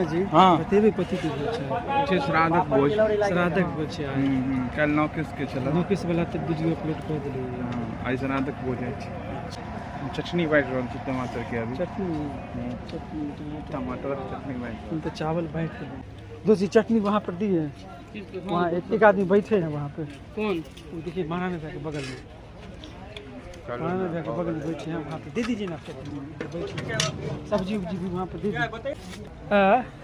जी हाँ बतेबे कथी के भोज छै श्राद्धक भोज छै कल 9 के चला 9 वाला तो वीडियो अपलोड कर दिली आई श्राद्धक भोज है चटनी बाइट रहल छी टमाटर के अभी चटनी टमाटर चटनी बाइट तो चावल बाइट के दोसी चटनी वहाँ पर दी है वहाँ एक आदमी बैठे हैं वहाँ पे कौन देखिए महाराणा भैया के बगल में महाराणा भैया के बगल में बैठे हैं वहाँ पे दे दीजिए ना चटनी सब्जी उब्जी भी वहाँ पे दे दीजिए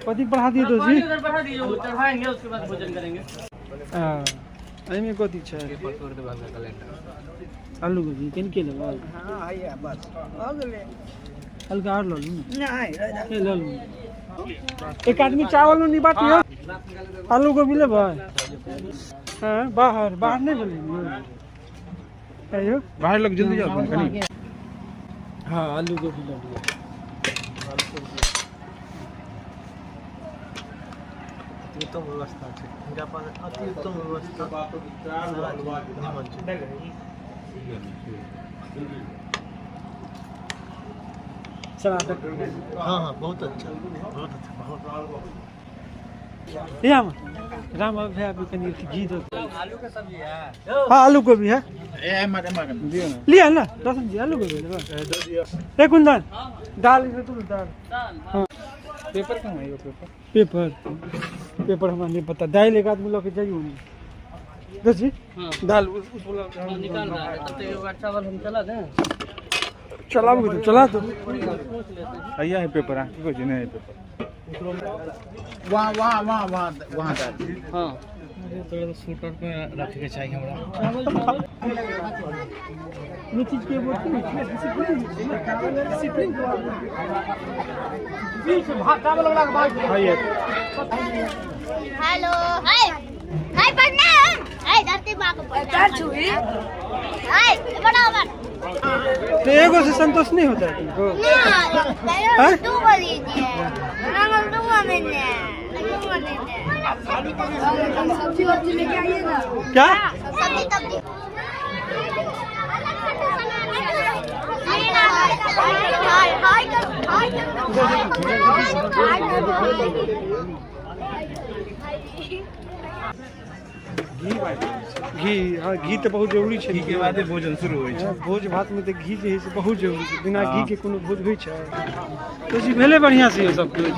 पति बढ़ा दिए दोसी बढ़ा दीजिए वो चढ़ाएंगे उसके बाद भोजन करेंगे एहिमे कथी छै आलू गोभी किनके लेबै हाँ आइए बस हो गेलै हल्का और लऽ लू नहीं ले लऽ लू एक आदमी चावल नहीं बाटियो आलू गोभी लेबै हाँ बाहर नहीं भेलै बाहर लोग जल्दी जाओ कनी हाँ आलू गोभी लऽ लिअ उत्तम व्यवस्था छै हिनका पास अति उत्तम व्यवस्था सलादक हाँ हाँ बहुत अच्छा राम भैया भी कनी घी दो आलू का सब्जी है हाँ आलू गोभी है दियो ना लिया ना रोशन जी आलू गोभी लेबै एक कुंदन दाल इसमें तुम दाल हाँ पेपर कहाँ है ये पेपर पेपर हमारा नहीं पता दाल एक आदमी लोग जाइए नहीं जी दाल उस वाला निकाल रहा है तब तक एक बार चावल हम चला दें चला दो आइया है पेपर है कुछ नहीं है पेपर वहाँ हाँ थोड़ा सूटर पे रख के चाहिए हमरा ये चीज के बोलते हैं डिसिप्लिन हेलो हाय हाय प्रणाम हाय धरती मां को प्रणाम छुई हाय बड़ा मत तो एगो से संतोष नहीं होता है तुमको ना तू बोलिए ना दूंगा मैंने सब्जी लेके आइए ना क्या सब्जी तब घी हाँ घी तो बहुत जरूरी है घी के बाद भोजन शुरू होइ छै भोज भात में तो घी जे है से बहुत जरूरी है बिना घी के कोनो भोज होइ छै तो जी भेले बढ़िया से सब कुछ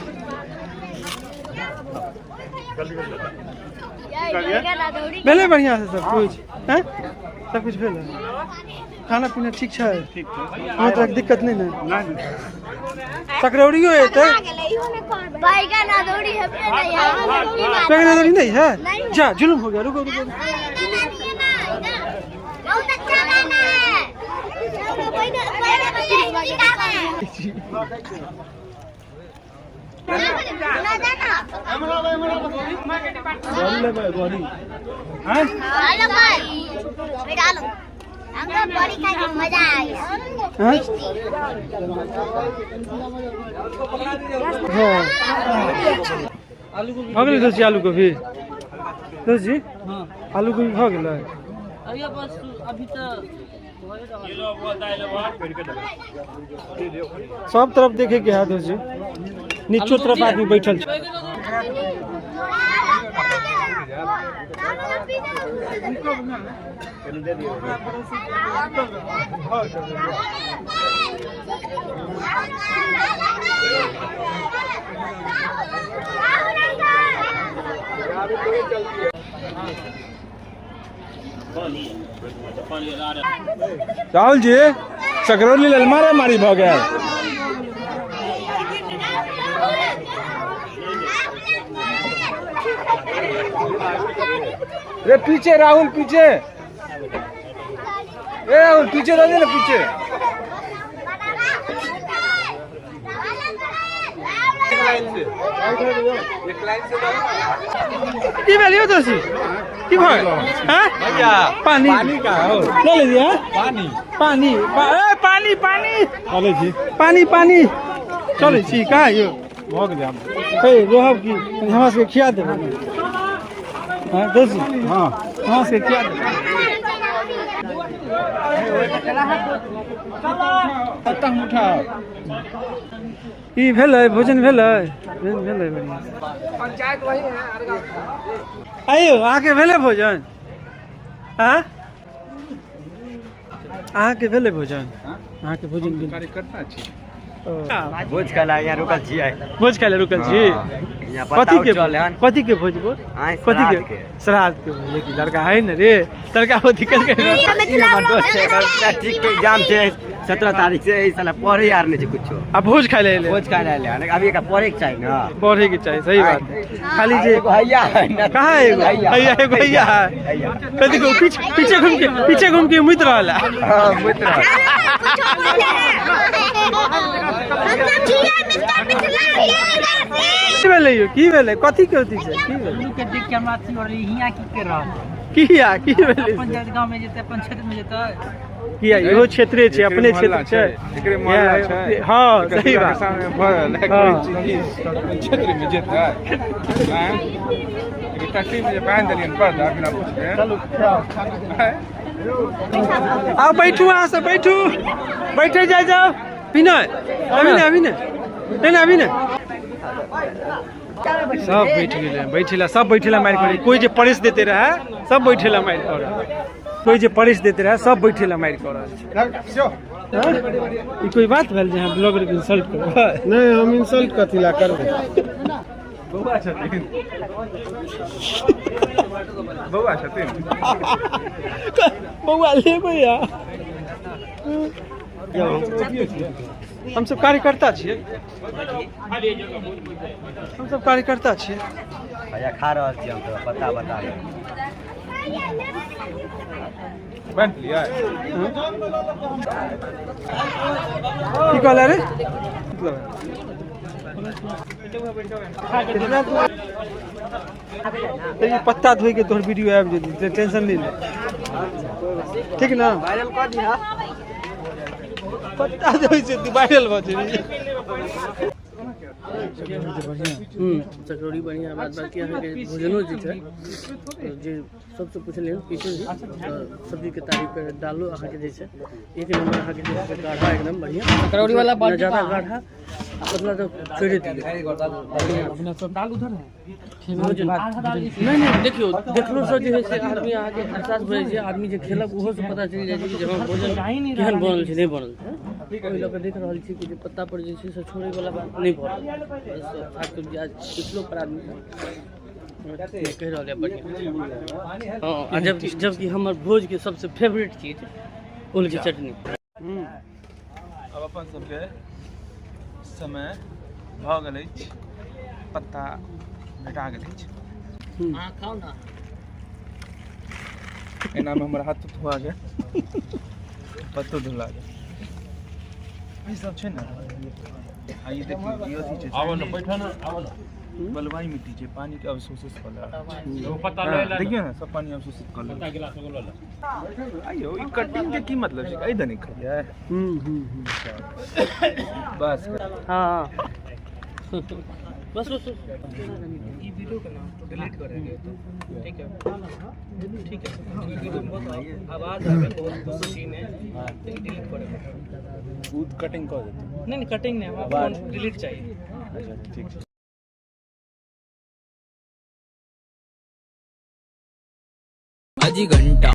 भेले बढ़िया से सब कुछ हैं सब कुछ भेले खाना पीना ठीक है ठीक हाँ तो दिक्कत नहीं ना सकरौड़ियो एतै बैगन अदौड़ी है बैगन अदौड़ी नहीं है जा जुलूम हो गया रुको बहुत अच्छा गाना है गौरी हमको बड़ी खाने में मजा आया हो गेलै दोस्त आलू गोभी दोस्त जी आलू गोभी हो गेलै अरे बस अभी तो सब तरफ देखे के है दोस्त जी नीचो तरफ आदमी बैठल छै राहुल जी सकरौली ललमारा मारी भ गया रे पीछे राहुल पीछे राहुल पीछे रह ना पीछे की भेलियो दोसी की भइल हैं पानी पानी का हो ले लिया पानी पानी पानी पानी चले जी पानी पानी चले छी का यो भ गेलै हम हे रोहब की हमरा से खिया दे हां दोसी हां हमरा से खिया दे पत्ता हम उठाओ ई भेलै भोजन भेलै भेलै बढ़िया पंचायत वही है आइयो अहाँके भेलै भोजन हाँ अहाँके भेलै भोजन अहाँके भोजन भेलै कार्यकर्ता छी भोज खाय ला यहाँ रुकल छियै भोज खाय ले रुकल छी यहाँ पता चल हन कथी के भोज बोल कथी के श्राद्ध के भोज लेकिन लड़का है न रे लड़का वो दिक्कत के ठीक के एग्जाम छै 17 तारीख से ई साला पढ़े यार नहीं छै कुछो अब भोज खाय ले भोज खाय ला अभी का पढ़े के चाहिए ना पढ़े के चाहिए सही बात खाली जे भैया है ना कहाँ है एगो भैया है कथी को पीछे घूम के मुइत रहला हां मुइत रहला की भेलै यो की भेलै कथी के होती छै की भेलै के देख के हमरा अथी और हिया की कर रहा की भेलै पंचायत गांव में जेते अपन क्षेत्र में जेते किया इहो क्षेत्रे छै अपने क्षेत्र छै एकरे मोहल्ला छै हां सही बात सामने भरल है क्षेत्र में जेता हैं एक टैक्सी में बांध देलियन पर्दा बिना पूछे चलो आओ बैठू अहाँ सब बैठे जाओ विनय अभी नहीं सब बैठेला सब बैठेला मार करे कोई जे परेश देते रहे सब बैठेला मार करे कोई जे परेश देते रहे सब बैठेला मार करे ई कोई बात भेल जे हम ब्लॉगर के इंसल्ट करब नहीं हम इंसल्ट कथी ला करबे बौआ छथिन बौआ लेबै यार हम सब कार्यकर्ता छियै भैया खा रहल छी हम तो पता बता बांध लिया की कहला रे ये पत्ता धोई के तोहर वीडियो आबि जेतै टेंशन नहीं ले ठीक ना वायरल कर दिया पत्ता धोई से तू वायरल भ जेबी चकरौड़ी बढ़िया बात बाकी यहाँ के भोजनो जे छै जे सबसे पूछलियन पीछे जी सब्जी के तारीफ पे डालो अहाँ के जे छै एक नंबर अहाँ के जे गाढ़ा एकदम बढ़िया चकरौड़ी वाला बात ज्यादा गाढ़ा पतला तो छोड़े दिए अपना सब दाल उधर है नहीं देखलो सब जे है से आदमी अहाँ के एहसास भए छै आदमी जे खेलक ओहो से पता चल जाय छै कि जहां भोजन केहन बनल छै नहीं बनल छै ओहि लऽ के देख रहल छी कि जे पत्ता पर जे छै से छोड़े वाला बात नहीं भऽ रहल खास कर आज पिछलो पर आदमी कह रहा है बढ़िया हाँ जबकि हमर भोज के सबसे फेवरेट चीज ओल की चटनी अब अपन सबके समय भ गेल अछि पत्ता भेटा गेल अछि हाँ खाओ ना एना में हमर हाथ धोआ गेल पत्तो धुला गेल ई सब छै ना आ ई देखियो ई अथी छै आवन बैठा ना आवन बलवाई मिट्टी छै पानी के अवशोषित कर वो पत्ता ले देखियो ना सब पानी अवशोषित कर पत्ता गिलास में लो आइयो ई कटिंग के की मतलब छै ए दनी खइया बस हाँ बस ये वीडियो का नाम तो डिलीट करेंगे तो ठीक है आवाज आ गई बहुत सीन है डिलीट करेंगे दूध कटिंग कर देते नहीं कटिंग नहीं आपको डिलीट चाहिए अच्छा ठीक है आधी घंटा